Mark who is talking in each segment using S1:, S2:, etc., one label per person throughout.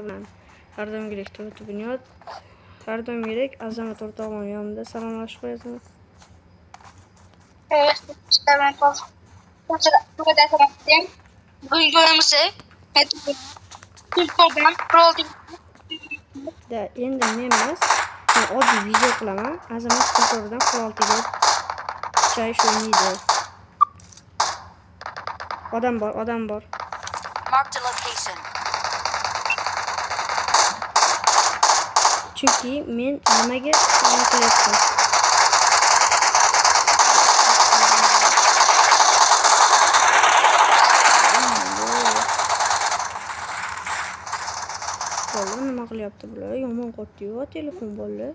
S1: bilan Ardam gerek To'g'ri Bunyod. Ardam gerek Azamat o'rtog'im yonimda salomlashib qo'yasan.
S2: işte ben bu kadar kapattım. Uygulamamızı Türklerden
S1: Da endi men emas, men oddiy video qilaman. Azamat To'g'ridan qurol tegib chayish o'ynaydi. Odam bor.
S3: Mark the location.
S1: Chunki men nimaga qilyapman? Bola nima qilyapti bular? Yomon qotdi-yu telefon bola.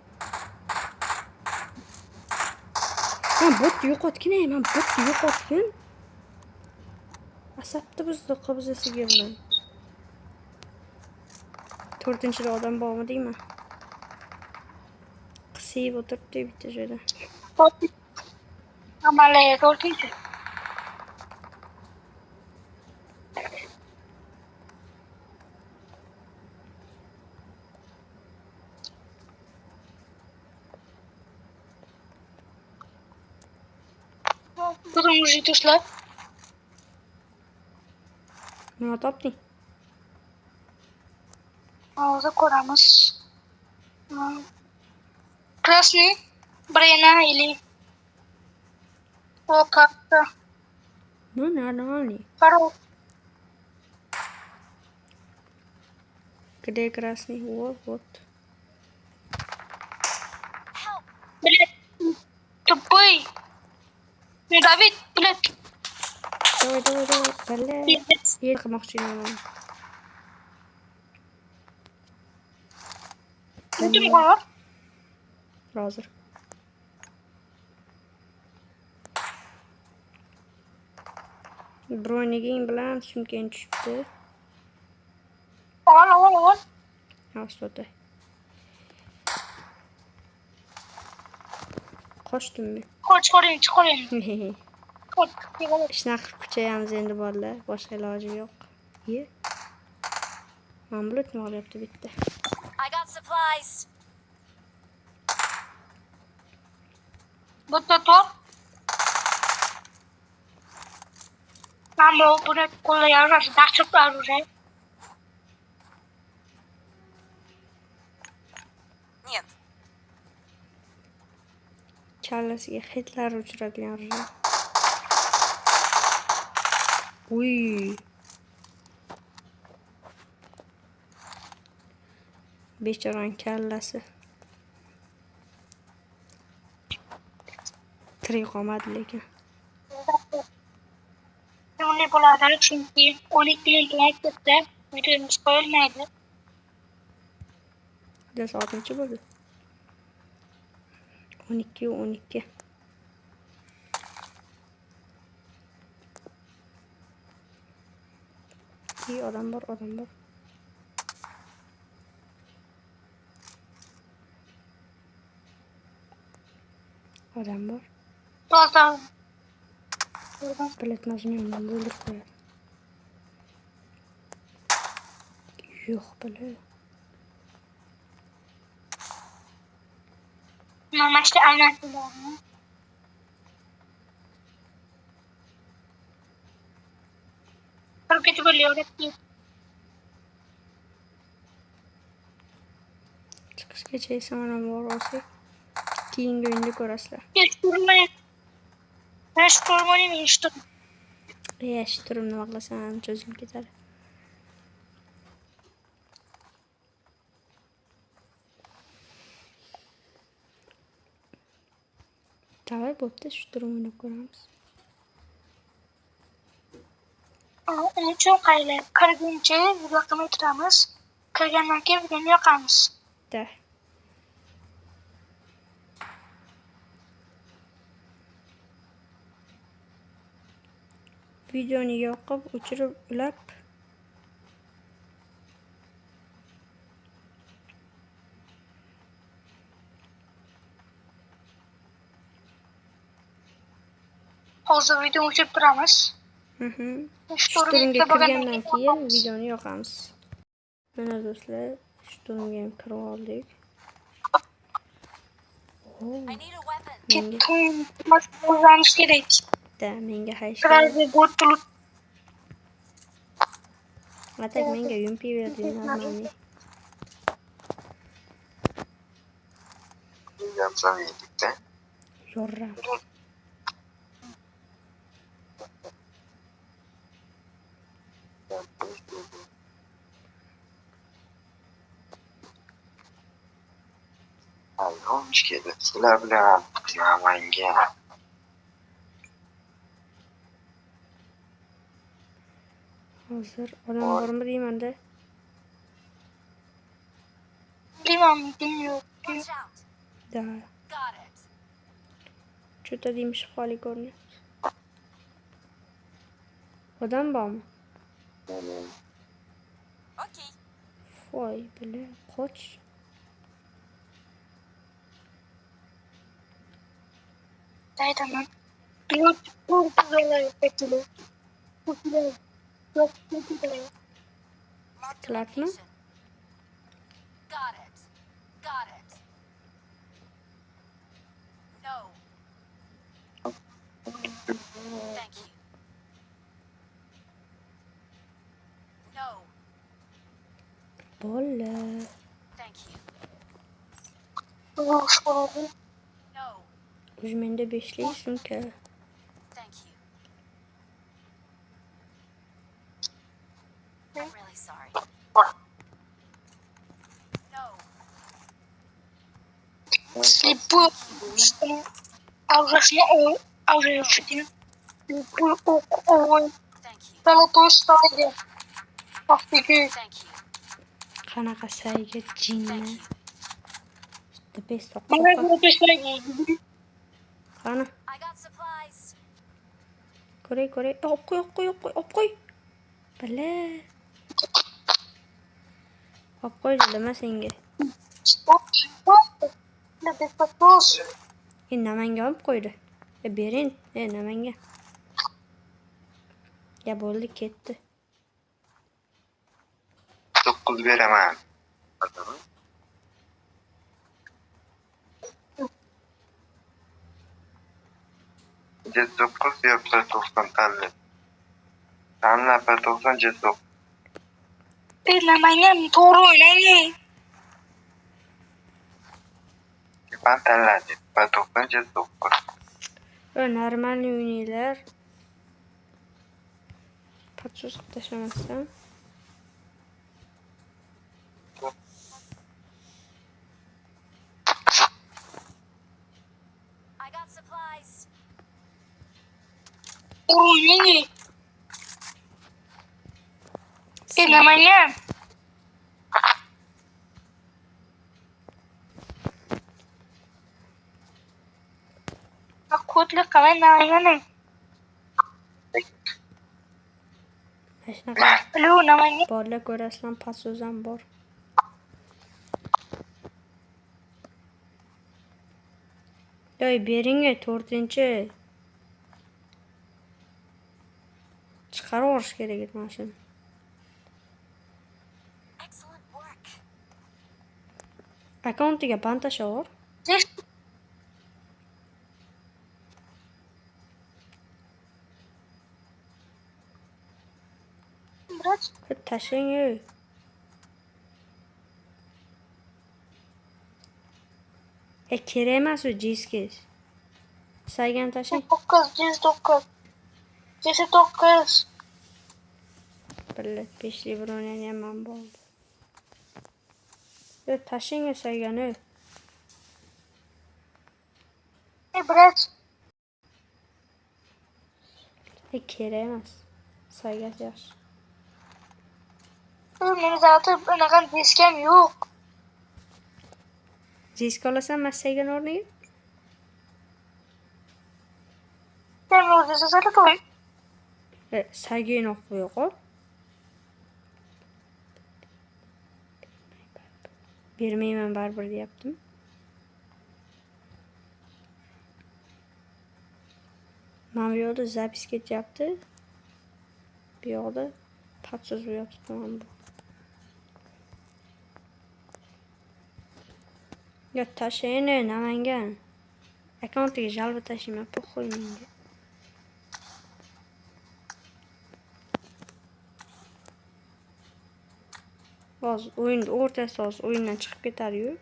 S1: Men botni yo'qotgan. Asabni buzdi qabzasiga bilan. 4-da odam bormi deyman? Qisib o'tiribdi bitta joyda.
S2: Amalaya 4. Durun ужитушlar.
S1: Nima topding?
S2: Hozir ko'ramiz. Красный, Брена или о как-то.
S1: Ну, нормальный.
S2: Хороший.
S1: Где красный? Вот.
S2: Блядь, тупый. Давид, блядь.
S1: Давай. Блядь. Я qilmoqchi edim.
S2: Kim var?
S1: Hozir. Broniging bilan sumkang tushibdi.
S2: Ol.
S1: Hostota. Qochdimmi?
S2: Chiqoring.
S1: Shunaqa qilib kuchayamiz endi bolalar. Boshqa iloji yo'q. Mana bulutni olyapti bitta.
S3: I got supplies.
S2: Bitta top. Mana buni qo'llayapsiz, dahshatlar уже.
S3: Нет.
S1: Kallasiga hitlar uchragan уже. Uy. Bechoraning kallasi. Tirik qolmadi lekin.
S2: Bunday bo'ladi chunki 12 yil ketdi. Videomiz qo'yilmaydi.
S1: Soat necha bo'ldi? 12. Odam bor.
S2: To'g'ri.
S1: Bilet mazmunini o'ldirib qo'yadi. Yo'q bile.
S2: Mana shu aylantirlarni. Ketib bo'lyapti.
S1: Chiqishgacha esa mana bor olsak, keyingi o'yinda ko'rasizlar. Eshiturim nima qilasan, cho'zilib ketadi. Davay bo'pti, shu turim o'ynab ko'ramiz.
S2: Uning uchun qaylar kirguncha video qilmay turamiz. Kirgandan keyin videoni yoqamiz.
S1: Videoni yoqib, o'chirib, ulab
S2: hozir video o'chirib turamiz.
S1: Shturmga kirgandan keyin videoni yoqamiz. Mana do'stlar, shturmga ham kirib oldik.
S3: I need a weapon.
S1: Menga
S2: O'zlanish kerak.
S1: menga hech
S2: Sirayda bo'rtulib.
S1: atak menga yumpi berdi normalniy.
S4: Yapsam yedik-da.
S1: Yorram.
S4: Hayron keldi. Sizlar bilan Yamanga.
S1: Hozir odam bormi deyman-da.
S2: Bilmiyorum.
S3: Watch out.
S1: Da.
S3: Got it.
S1: Juda deyim shifoli ko'rinyapti. Odam bormi?
S3: Okay.
S1: Voy, bila, qoch.
S2: Aytaman. Pilot qo'rquvlar bekliyor. Qo'rquvlar. Qo'rquvlar.
S3: Marked a
S1: Clap, no?
S3: location. Got it. Got it. No. Thank you. No.
S1: Bola.
S3: Thank you.
S2: Vuruş oldu.
S3: No.
S1: Menda 5lik sumka.
S3: Thank you. I'm really sorry. No.
S2: Слепую аурашны аурашны. Слепую ой.
S3: Thank you.
S2: Золотой стайл. Афиге.
S3: Thank you.
S1: Qanaqa sayga
S3: Thank
S1: jinni.
S3: you.
S1: Tepe soqqa.
S2: Bana zoloтой стайл.
S1: Qani,
S3: I got supplies.
S1: ko'ray. Op qo'y. Bila. Op qo'y dedim senga.
S2: Стоп. Да без вопрос.
S1: Namanga olib qo'ydi. Bering. Namanga. Ya bo'ldi, ketdi.
S4: 9 beraman. Jet 9 yoksa 90 tanla. Tanla 90 jet 9.
S2: Namanya to'g'ri o'ynaylik.
S4: Ben tanladim. 90 jet 9.
S1: Normalniy o'ynaylar. Patsus qilib tashlamasdan.
S3: I got supplies.
S2: To'g'ri o'ynaylik. Namanya. Kodlar qalay namanya?
S1: Shunaqa
S2: Alo namanya.
S1: borlar ko'rasizlar, patsus ham bor. Doy bering 4-chi. Chiqarib yuborish kerak edi mana shuni.
S3: Excellent work.
S1: Akkauntiga band tashlayver.
S2: Brać.
S1: Tashlang. Kerak emas u jiskiz. Saygan tashlang.
S2: 9.
S1: Billat 5lik bir o'ynayman ham bo'ldi. Tashlang saygani.
S2: Brać.
S1: Kerak emas. Saygasi yaxshi.
S2: Meni zaten unaqa diskam yo'q.
S1: Jisk olasan masaygan o'rniga.
S2: Sen o'zingizga zalotoy.
S1: Saygin o'qib qo'y. Bermayman baribir deyaptim. Mana bu yoqda zapis ketyapti. Bu yoqda patsus yotibman bu. Yo tashlayni Namangan. Akkauntiga jalba tashlayman, po'xo'y menga. Hozir o'yinni o'rtasida hozir o'yindan chiqib ketadi-yu.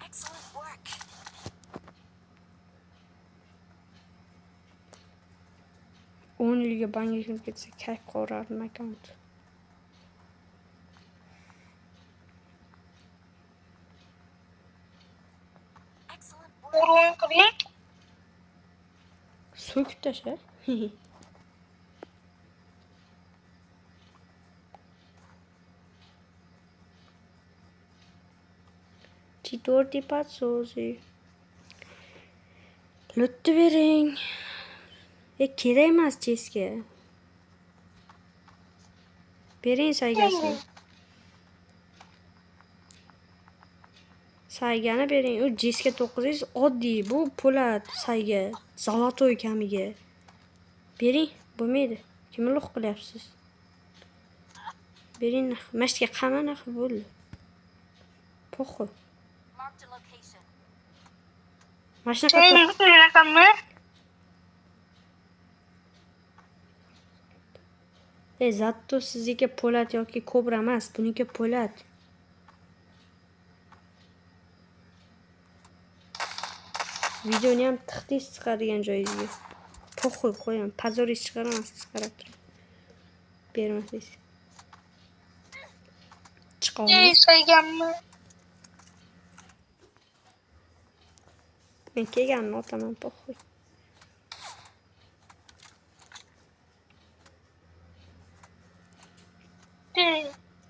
S3: Excellent work.
S1: 10 yilga banga kirib ketsa, kayf qo'rardim akkaunt.
S3: Excellent work.
S2: O'rin qiling.
S1: So'kib tashla. Четвертый подсосы. Lootni bering. Kerak emas chesga. Bering saygasini. Saygani bering. U jiska 900 oddiy. Bu po'lat sayga. Zolotoy kamiga. Bering. Bo'lmaydi. Kimni luq qilyapsiz? Bering. Mashga qamana qilib bo'ldi. Po'xo'y.
S3: Marked a location.
S1: Mashina qatib.
S2: Raqamni
S1: Zatto sizniki po'lat yoki kobra emas, buniki po'lat. Videoni ham tiqdingiz chiqadigan joyingizga. Po'xo'y qo'ying, pazoringiz chiqaramasiz qarab turib. Bermasangiz. Chiqamiz.
S2: sayganmi?
S1: Men kelganimni otaman, po'xo'y.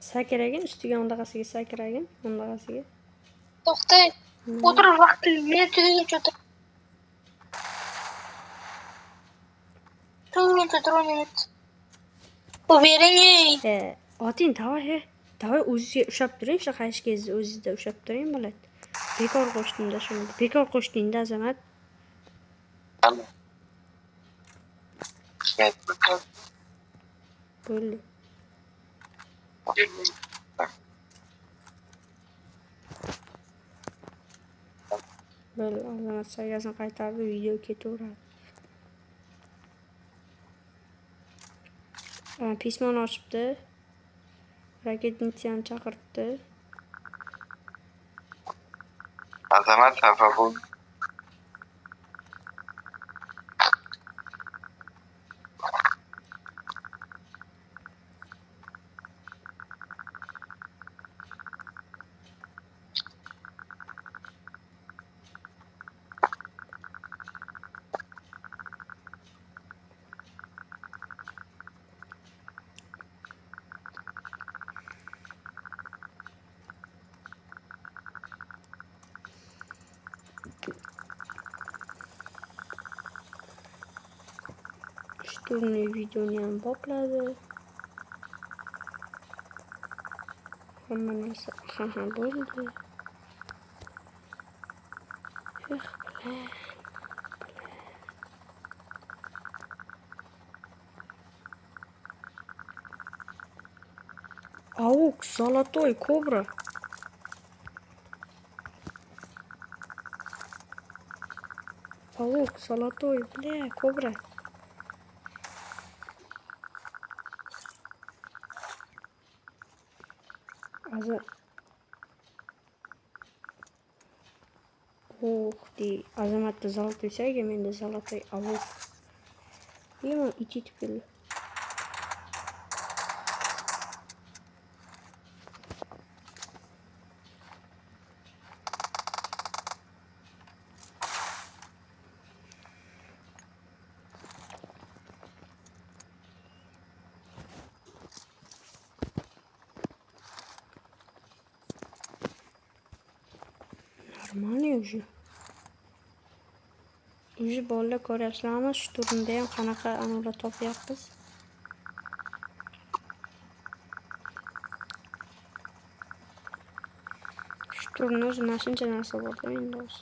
S1: Sakragin, ustiga ondaqasiga sakragin, ondaqasiga.
S2: To'xta. O'tirib vaqti men tugaguncha o'tir. Tugaguncha o'tir 10 minut. Bu bering.
S1: Oting davay, davay o'zingizga ushlab turing, shu qayishgingizni o'zingizda ushlab turing, bola. Bekor qo'shdingda shuni. Bekor qo'shdingda Azamat. Bo'ldi. Bo'ldi, Azamat saygasini qaytardi, video ketaveradi. Pismoni ochibdi. Raketnitsiyani chaqiribdi.
S4: Azamat xafa bo'ldi.
S1: Turni videoni ham bopladi. Hamma narsa ha bo'ldi. Аук, золотой кобра. Аук, золотой, бля, кобра. Ух ты, Azamatda zolotoy sayga, menda zolotoy avuk. Yema ichi tikildi. Nормально уже. Уже bolalar ko'ryapsizlarmi? Shu turnda ham qanaqa analar topyapmiz. Shu turni o'zi mana shuncha narsa borda endi o'zi.